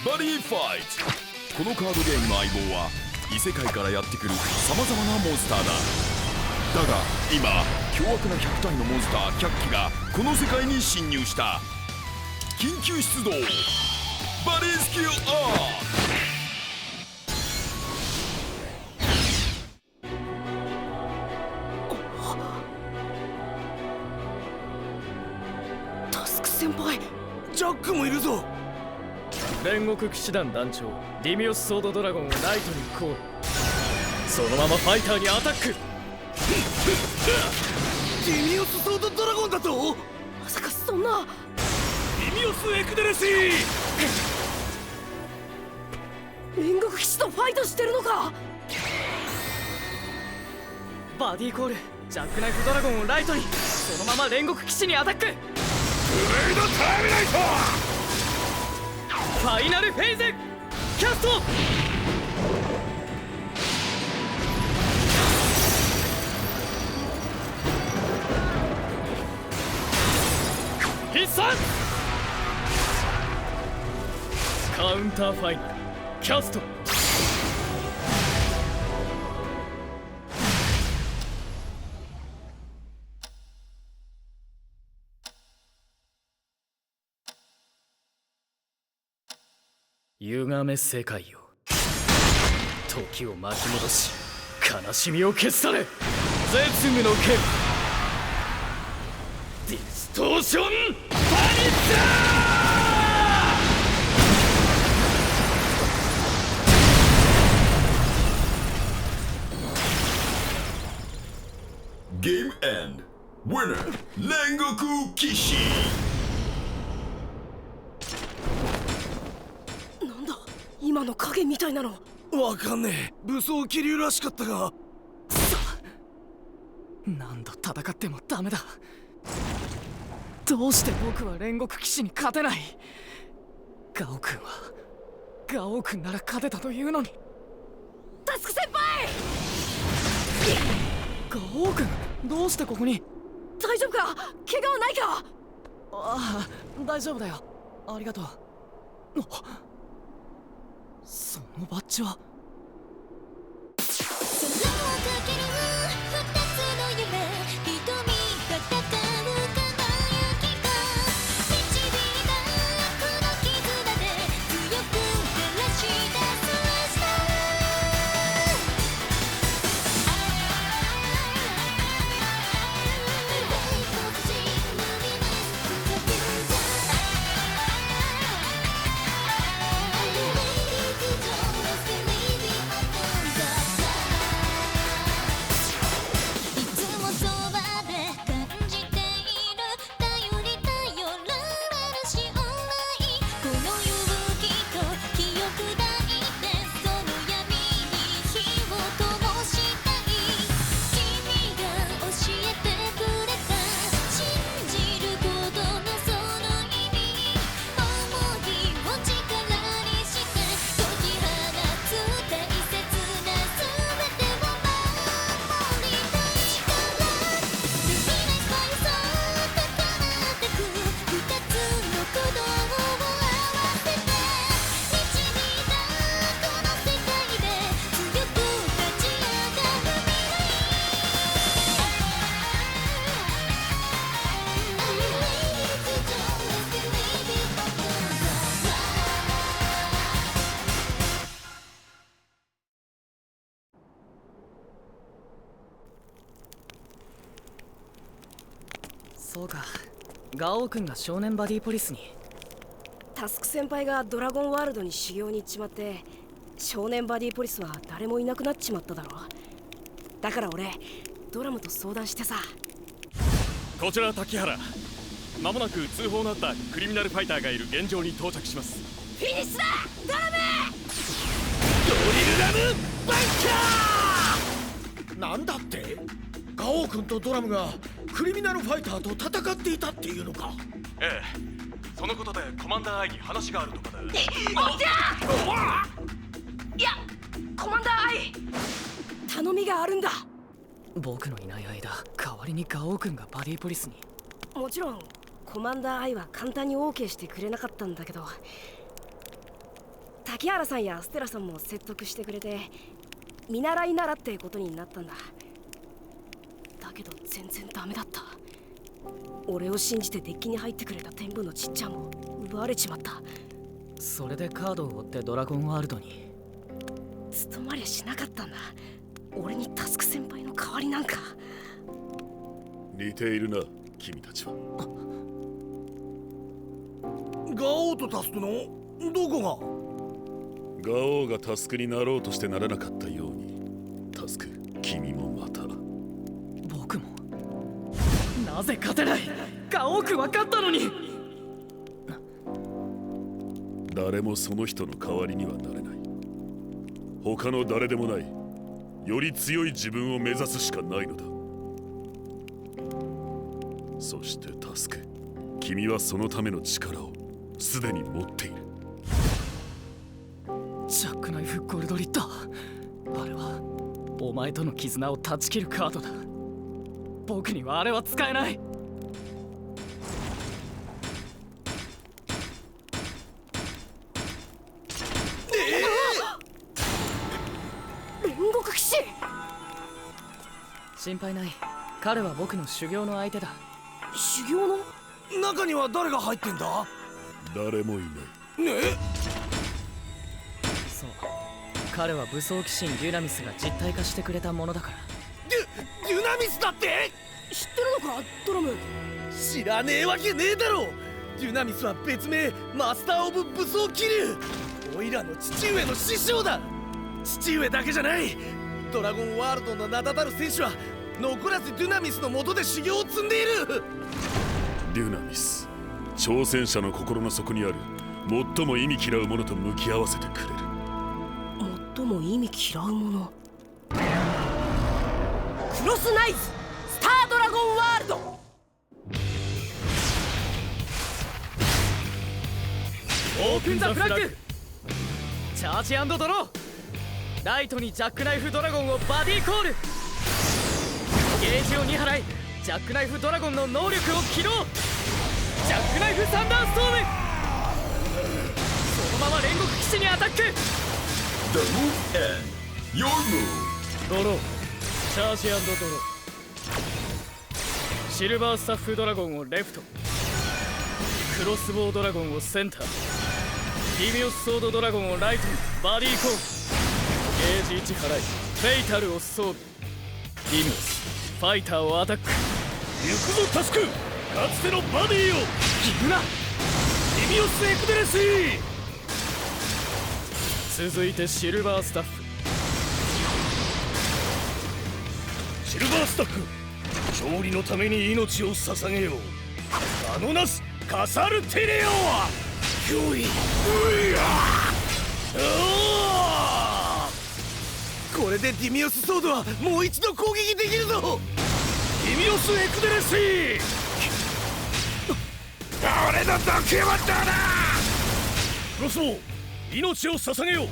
バディファイト。このカードゲームの相棒は異世界からやってくるさまざまなモンスターだ。だが今凶悪な100体のモンスター100機がこの世界に侵入した。緊急出動バディスキルアーク。タスク先輩、ジャックもいるぞ。煉獄騎士団団長ディミオスソードドラゴンをライトにコール。そのままファイターにアタック。ディミオスソードドラゴンだと。まさかそんな。ディミオスエクデレシ煉獄騎士とファイトしてるのか。バディコールジャックナイフドラゴンをライトに。そのまま煉獄騎士にアタック。ブレイドターミナイト。ファイナルフェイズキャスト。必殺カウンターファイナルキャスト。歪め世界よ、時を巻き戻し悲しみを消し去れ。絶無の剣ディストーションパニッシャゲームエンド。ウィナー煉獄騎士。なんだ今の影みたいなの。わかんねえ。武装気流らしかったが。何度戦ってもダメだ。どうして僕は煉獄騎士に勝てない。ガオ君はガオ君なら勝てたというのに。タスク先輩。ガオ君どうしてここに。大丈夫か。怪我はないか。ああ大丈夫だよ、ありがとう。そのバッジは。そうか、ガオ君が少年バディポリスに。タスク先輩がドラゴンワールドに修行に行っちまって、少年バディポリスは誰もいなくなっちまっただろ。だから俺ドラムと相談してさ。こちら滝原、間もなく通報のあったクリミナルファイターがいる現場に到着します。フィニッシュだドラム。ドリルラムバンカー。なんだって。ガオ君とドラムがクリミナルファイターと戦っていたっていうのか。ええ、そのことでコマンダーアイに話があるとかで。おっじゃいや、コマンダーアイ頼みがあるんだ。僕のいない間、代わりにガオ君がバディポリスに。もちろんコマンダーアイは簡単に OK してくれなかったんだけど、滝原さんやステラさんも説得してくれて見習いならってことになったんだ。だけど全然ダメだった。俺を信じてデッキに入ってくれた天部のちっちゃんも奪われちまった。それでカードを追ってドラゴンワールドに。務まりゃしなかったんだ。俺にタスク先輩の代わりなんか。似ているな君たちは。ガオーとタスクのどこが？ガオーがタスクになろうとしてならなかったように、タスク君もまた。僕も。なぜ勝てない？ガオー君は勝ったのに。誰もその人の代わりにはなれない。他の誰でもない、より強い自分を目指すしかないのだ。そしてタスク、君はそのための力をすでに持っている。ジャックナイフゴルドリッター、あれはお前との絆を断ち切るカードだ。僕にはあれは使えない。煉獄騎士。心配ない。彼は僕の修行の相手だ。修行の？中には誰が入ってんだ？誰もいない。ねえ？そう、彼は武装騎士デュナミスが実体化してくれたものだから。デュナミスだって？知ってるのかドラム？知らねえわけねえだろ。デュナミスは別名マスター・オブ・武装気流。オイラの父上の師匠だ。父上だけじゃない、ドラゴンワールドの名だたる戦士は残らずデュナミスの下で修行を積んでいる。デュナミス、挑戦者の心の底にある最も意味嫌うものと向き合わせてくれる。最も意味嫌うもの。クロスナイズスタードラゴンワールド。オープンザフラッグ。チャージ&ドロー。ライトにジャックナイフドラゴンをバディコール。ゲージを2払い、ジャックナイフドラゴンの能力を起動。ジャックナイフサンダーストーム。そのまま煉獄騎士にアタック。 The move and your move。 ドロー、チャージ&ドロー。シルバースタッフドラゴンをレフト、クロスボウドラゴンをセンター、ディミオスソードドラゴンをライトにバディコール。ゲージ1払い、フェイタルを装備。ディミオス、ファイターをアタック。行くぞタスク、かつてのバディを。ギブナ。ディミオス・エクデレシー。続いてシルバースタッフ。シルバースタッフ、勝利のために命を捧げよう。あのナスカサルテレオ。脅威。これでディミオスソードはもう一度攻撃できるぞ。ディミオス・エクデレシー。俺のドキュマンだな。クロスボウ、命を捧げよう。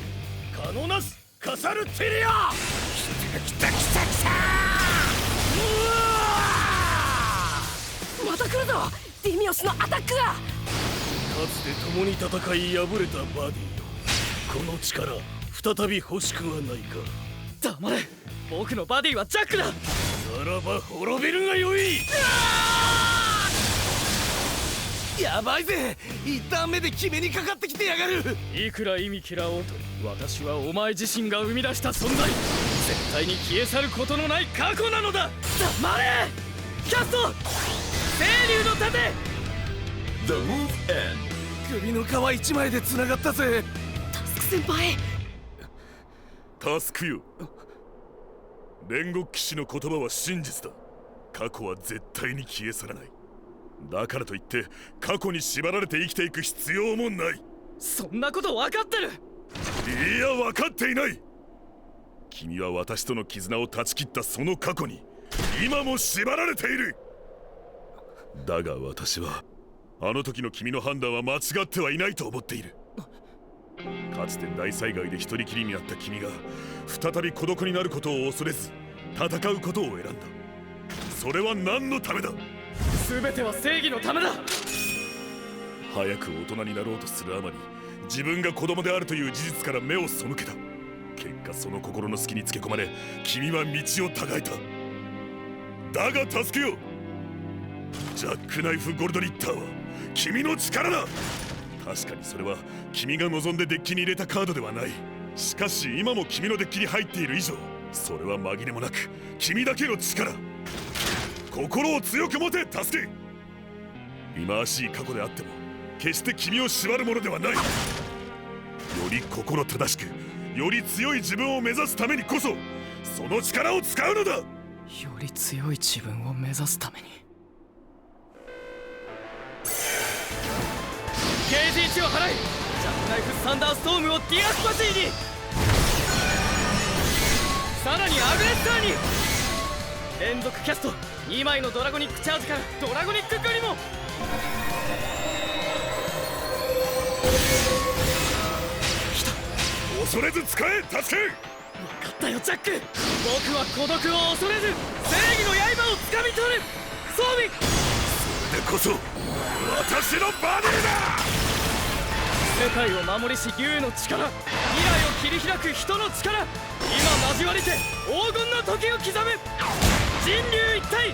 カノナスカサルテレア。来たまた来るぞディミオスのアタックが。かつて共に戦い敗れたバディよ、この力再び欲しくはないか。黙れ。僕のバディはジャックだ。ならば滅びるがよい。やばいぜ、一旦目で決めにかかってきてやがる。いくら意味嫌おうと、私はお前自身が生み出した存在、絶対に消え去ることのない過去なのだ。黙れ。キャスト清流の盾。 The move and。 首の皮一枚で繋がったぜ。タスク先輩。タスクよ、煉獄騎士の言葉は真実だ。過去は絶対に消え去らない。だからといって過去に縛られて生きていく必要もない。そんなこと分かってる。いや、分かっていない。君は私との絆を断ち切ったその過去に今も縛られている。だが私はあの時の君の判断は間違ってはいないと思っている。かつて大災害で一人きりになった君が再び孤独になることを恐れず戦うことを選んだ。それは何のためだ。全ては正義のためだ。早く大人になろうとするあまり自分が子供であるという事実から目を背けた。結果その心の隙につけ込まれ、君は道をたがえた。だが助けよう。ジャックナイフ・ゴルドリッターは君の力だ。確かにそれは君が望んでデッキに入れたカードではない。しかし今も君のデッキに入っている以上、それは紛れもなく君だけの力。心を強く持て助け。忌まわしい過去であっても決して君を縛るものではない。より心正しく、より強い自分を目指すためにこそ、その力を使うのだ。より強い自分を目指すために。ゲージ1を払い、ジャックナイフサンダーストームをディアスパシーに、さらにアグレッサーに。連続キャスト2枚のドラゴニックチャージからドラゴニックグリモン。恐れず使え助け。分かったよジャック。僕は孤独を恐れず正義の刃を掴み取る。装備。それでこそ私のバディだ。世界を守りし竜の力、未来を切り開く人の力、今交わりて黄金の時を刻む人竜一体、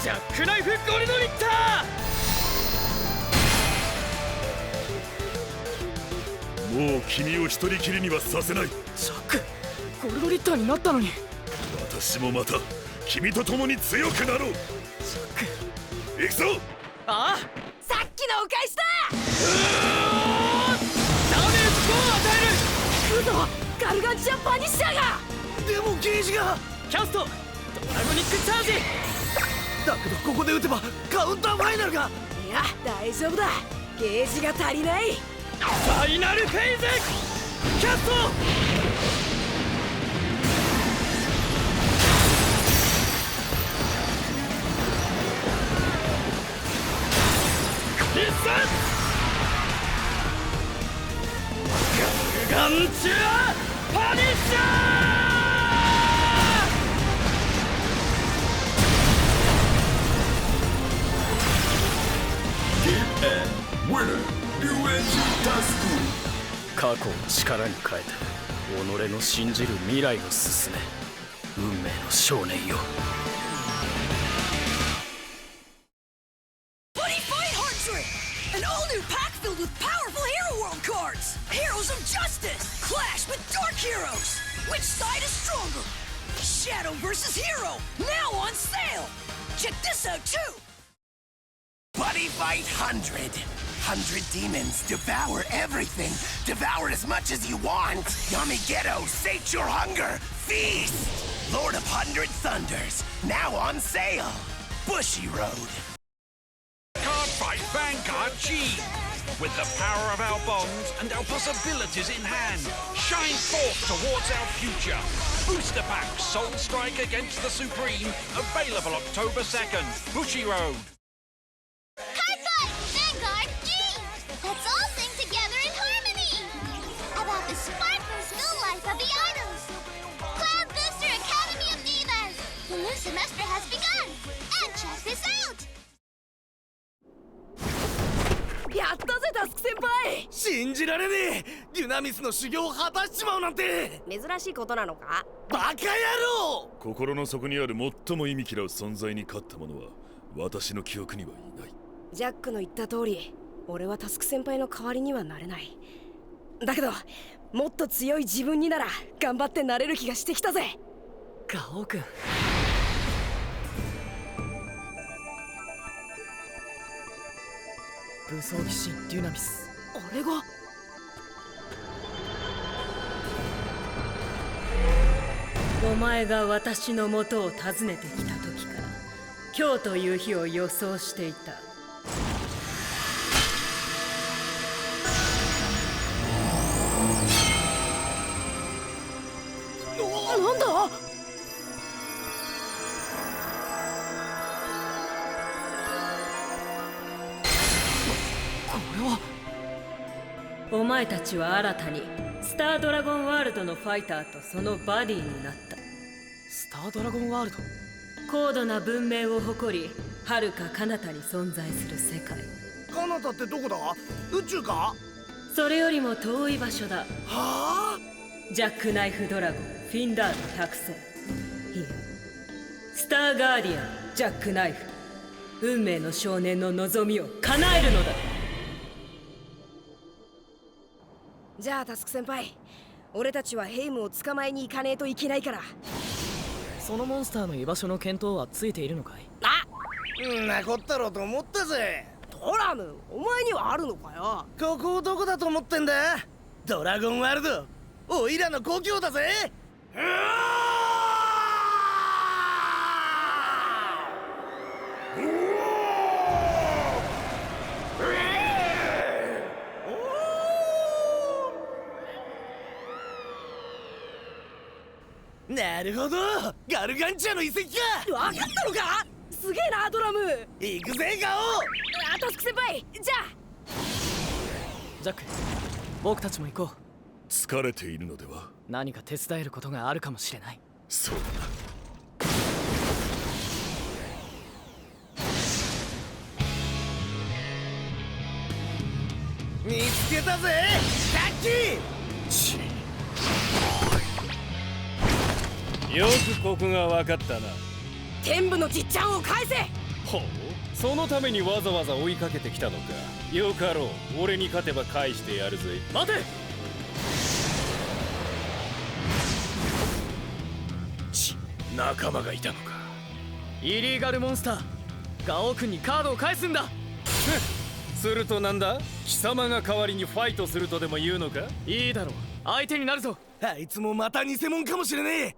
ジャックナイフ・ゴルドリッター。もう君を一人きりにはさせない。ジャック、ゴルドリッターになったのに。私もまた君と共に強くなろう。ジャック。行くぞ。ああ、さっきのお返しだ。ダメージ5を与える。来るぞガルガンジャンパニッシャーが。でもゲージが。キャストドラゴニックチャージ。だけどここで撃てばカウンターファイナルが。いや大丈夫だ、ゲージが足りない。ファイナルフェイズキャスト。必殺ガルガンチュアパニッシャー。過去を力に変えて己の信じる未来を進め。運命の少年よ。Buddy Fight 100! An all-new pack filled with powerful Hero World cards! Heroes of Justice! Clash with Dark Heroes! Which side is stronger? Shadow vs. Hero! Now on sale! Check this out too! Buddy Fight 100. 100 demons devour everything. Devour as much as you want. Yamigeto, sate your hunger. Feast. Lord of 100 Thunders. Now on sale. Bushy Road. Card Fight Vanguard G. With the power of our bonds and our possibilities in hand, shine forth towards our future. Booster Pack Soul Strike Against the Supreme. Available October 2nd. Bushy Road. Card Fight Vanguard G! Let's all sing together in harmony! About the sparkle life of the items! Cloud Booster Academy of Divas! The new semester has begun! And check this out! やったぜタスク先輩。信じられねえ。デュナミスの修行を果たしちまうなんて珍しいことなのか。バカ野郎。心の底にある最も忌み嫌う存在に勝った者は私の記憶にはいない。ジャックの言った通り、俺はタスク先輩の代わりにはなれない。だけどもっと強い自分になら頑張ってなれる気がしてきたぜ。ガオ君。武装騎士デュナミス。あれがお前が私の元を訪ねてきた時から今日という日を予想していた。なんだ。お前たちは新たにスタードラゴンワールドのファイターとそのバディになった。スタードラゴンワールド。高度な文明を誇り遥か彼方に存在する世界。彼方ってどこだ。宇宙か。それよりも遠い場所だ。はあ。ジャックナイフドラゴンフィンダール100世、いやスターガーディアンジャックナイフ、運命の少年の望みを叶えるのだ。じゃあタスク先輩、俺たちはヘイムを捕まえに行かねえといけないから。そのモンスターの居場所の見当はついているのかい？んなこったろうと思ったぜ。ドラム、お前にはあるのかよ。ここをどこだと思ってんだ？ドラゴンワールド、おいらの故郷だぜ。なるほど、ガルガンチャの遺跡か。分かったのか？すげえなドラム。行くぜガオ。タスク先輩、じゃあジャック、僕たちも行こう。疲れているのでは？何か手伝えることがあるかもしれない。そうだな。見つけたぜタッキー。よくここが分かったな。天部のじっちゃんを返せ。ほう、そのためにわざわざ追いかけてきたのか。よかろう、俺に勝てば返してやるぜ。待て。仲間がいたのか。イリーガルモンスター、ガオ君にカードを返すんだ。するとなんだ？貴様が代わりにファイトするとでも言うのか？いいだろう、相手になるぞ。あいつもまた偽物かもしれねえ。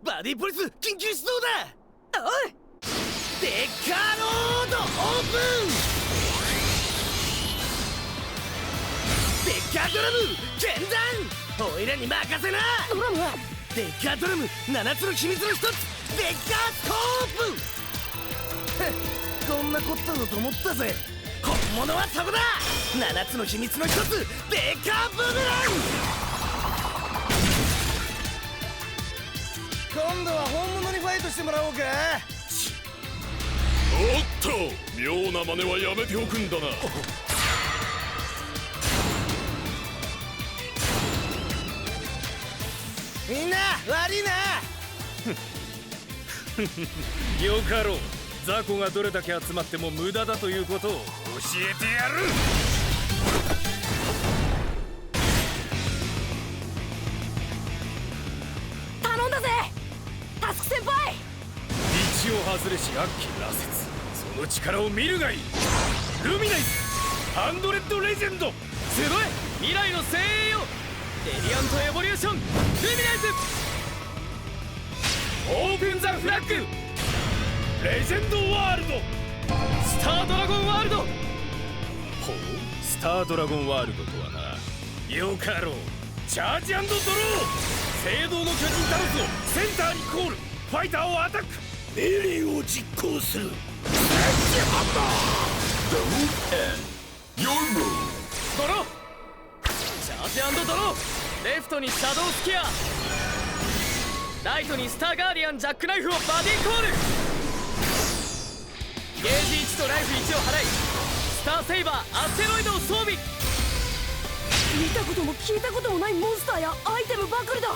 バディポリス緊急出動だ。おい、デッカーロードオープン。デッカードラム剣断、おいらに任せな。ドラムはデッカードラム7つの秘密の一つ、デッカースコープ。こんなこったぞと思ったぜ。本物はそこだ。7つの秘密の一つ、デッカーブーメラン。今度は本物にファイトしてもらおうか。おっと、妙な真似はやめておくんだな。みんな悪いな。よかろう、雑魚がどれだけ集まっても無駄だということを教えてやる。頼んだぜタスク先輩。道を外れし悪鬼羅刹、その力を見るがいい。ルミナイスハンドレッドレジェンド、集え未来の精鋭よ。レディアントエボリューションルミナイス。オープンザフラッグ、レジェンドワールド、スタードラゴンワールド。ほう、スタードラゴンワールドとはな。よかろう、チャージ&ドロー。聖堂の巨人タロスをセンターにコール。ファイターをアタック。命令を実行する。ドロー、チャージ&ドロー。レフトにシャドウスキア、ライトにスターガーディアンジャックナイフをバディコール。ゲージ1とライフ1を払い、スターセイバーアステロイドを装備。見たことも聞いたこともないモンスターやアイテムばかりだ。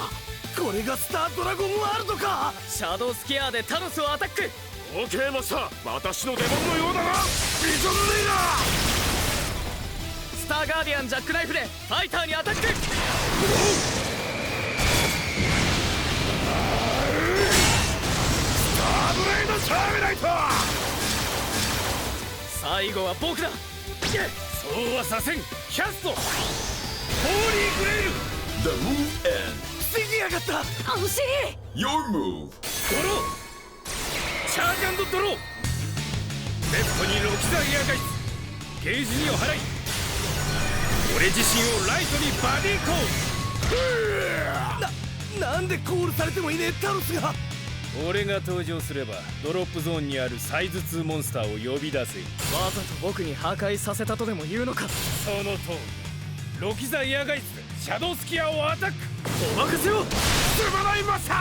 これがスタードラゴンワールドか。シャドウスキアでタロスをアタック。オーケーマスター、私の出番のようだがビジョンレイダスターガーディアンジャックナイフでファイターにアタック。ー。スターブレイドターミナイト。最後は僕だ。そうはさせん。キャストホーリーグレイル。 The move ends. 防ぎやがった。惜しい。 Your move. ドロー、チャージ&ドロー。レフトにロキザイアガイス、ゲージ2を払い、俺自身をライトにバディコール。なんでコールされてもいねえタロスが。俺が登場すればドロップゾーンにあるサイズ2モンスターを呼び出せ。わざと僕に破壊させたとでも言うのか。その通り。ロキザイアガイス、シャドウスキアをアタック。お任せを。すまないマスタ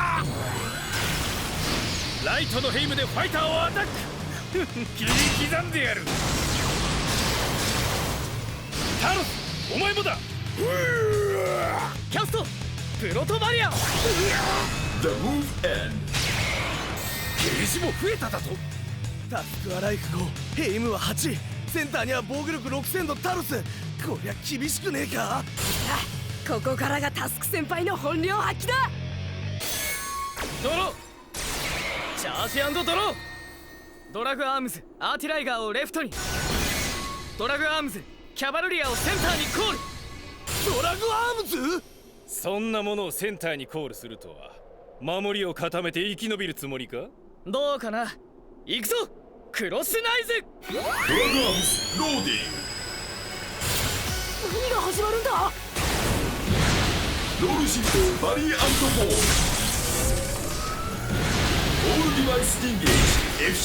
ー。ライトのヘイムでファイターをアタック。切り刻んでやる。タロス、お前もだ。キャストプロトバリア。 The move end. ゲージも増えただと。タスクはライフ5、ヘイムは8、センターには防御力6000のタロス。こりゃ厳しくねえか。ここからがタスク先輩の本領発揮だ。ドローチャージ&ドロー。ドラグアームズアーティライガーをレフトに、ドラグアームズキャバルリアをセンターにコール。ドラグアームズ。そんなものをセンターにコールするとは、守りを固めて生き延びるつもりか。どうかな。行くぞクロスナイズ。ドラグアームズローディング。何が始まるんだ。ロールシフトバリー&フォーム。オールディバイスディンゲージ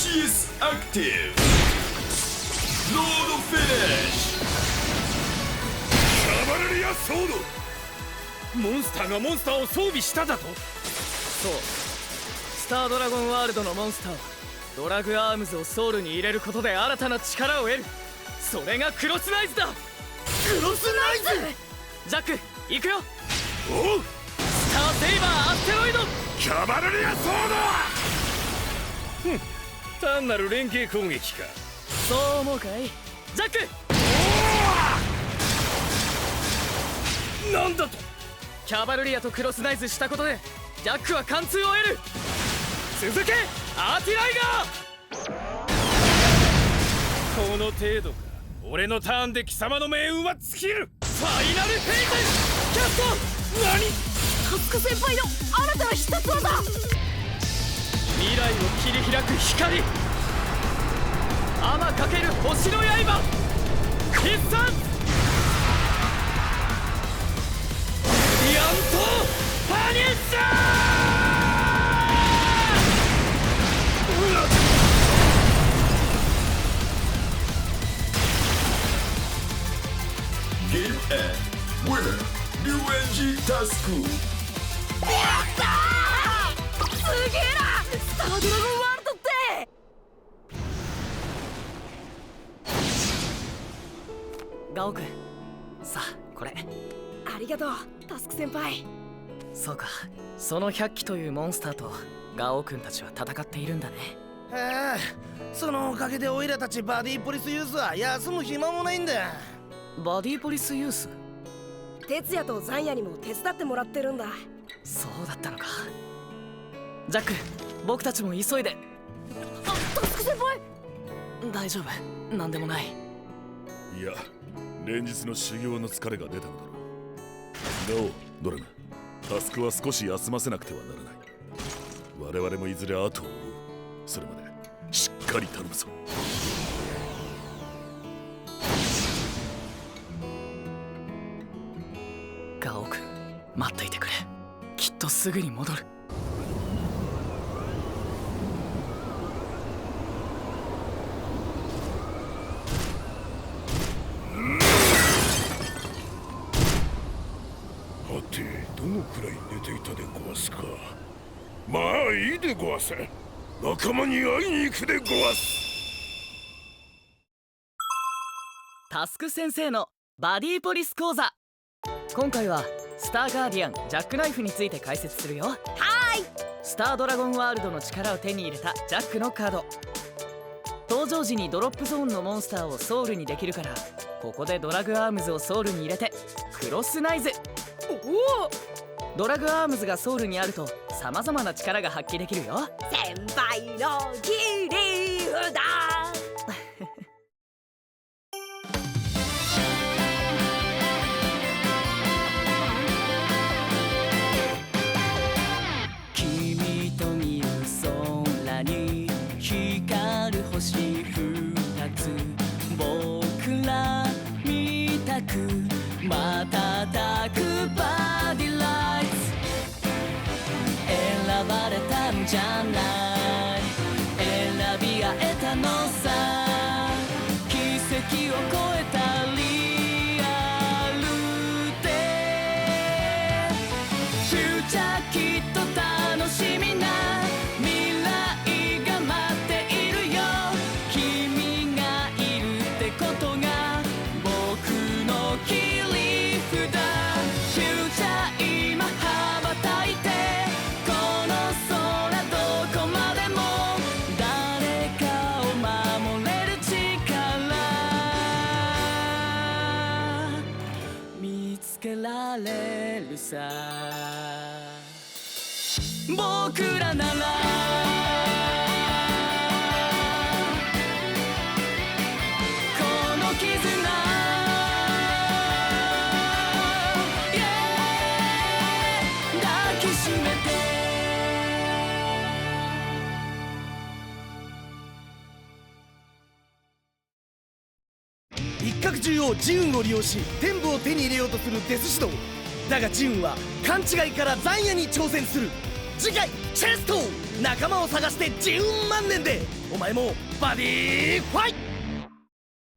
FCS アクティブ。ロードフィニッシュ。キャバレリアソード。モンスターがモンスターを装備しただと。そう、スタードラゴンワールドのモンスターはドラグアームズをソウルに入れることで新たな力を得る。それがクロスナイズだ。クロスナイズ。ジャック行くよ。おう、スターセイバーアステロイド。キャバレリアソード。単なる連携攻撃か。そう思うかいジャック。なんだと。キャバルリアとクロスナイズしたことでジャックは貫通を得る。続けアーティライガー。この程度か。俺のターンで貴様の命運は尽きる。ファイナルフェイズキャスト。何。タスク先輩の新たな必殺技。未来を切り開く光。アマ×星の刃必殺。リアントパニッシャゲームエンド。ウィナーリュウエンジタスク。やったー。すげえなスタードラゴンワールドって。ガオ君、さあこれ。ありがとうタスク先輩。そうか、その100機というモンスターとガオ君たちは戦っているんだね。ああ、そのおかげでオイラたちバディポリスユースは休む暇もないんだ。バディポリスユース。哲也とザンヤにも手伝ってもらってるんだ。そうだったのか。ジャック、僕たちも急いで。タスク先輩。大丈夫、なんでもない。いや、連日の修行の疲れが出たのだろう。なおドラム、タスクは少し休ませなくてはならない。我々もいずれ後を追う。それまでしっかり頼むぞ。ガオ君、待っていてくれ。きっとすぐに戻る。はて、どのくらい寝ていたでごわすか。まあいいでごわす。仲間に会いに行くでごわす。タスク先生のバディポリス講座。今回はスターガーディアンジャックナイフについて解説するよ。はーい。スタードラゴンワールドの力を手に入れたジャックのカード。登場時にドロップゾーンのモンスターをソウルにできるから、ここでドラグアームズをソウルに入れてクロスナイズ。おお。ドラグアームズがソウルにあると様々な力が発揮できるよ。先輩の切り札。君と見る空に光る星2つ、僕ら見たく瞬くバディライツ。選ばれたんじゃない、選び合えたのさ。助けられるさ僕らならこの絆抱きしめて一攫中央ジウンを利用し天部を手に入れようとするデス指導だがジウンは勘違いから残野に挑戦する次回チェスト仲間を探してジウン万年でお前もバディファイト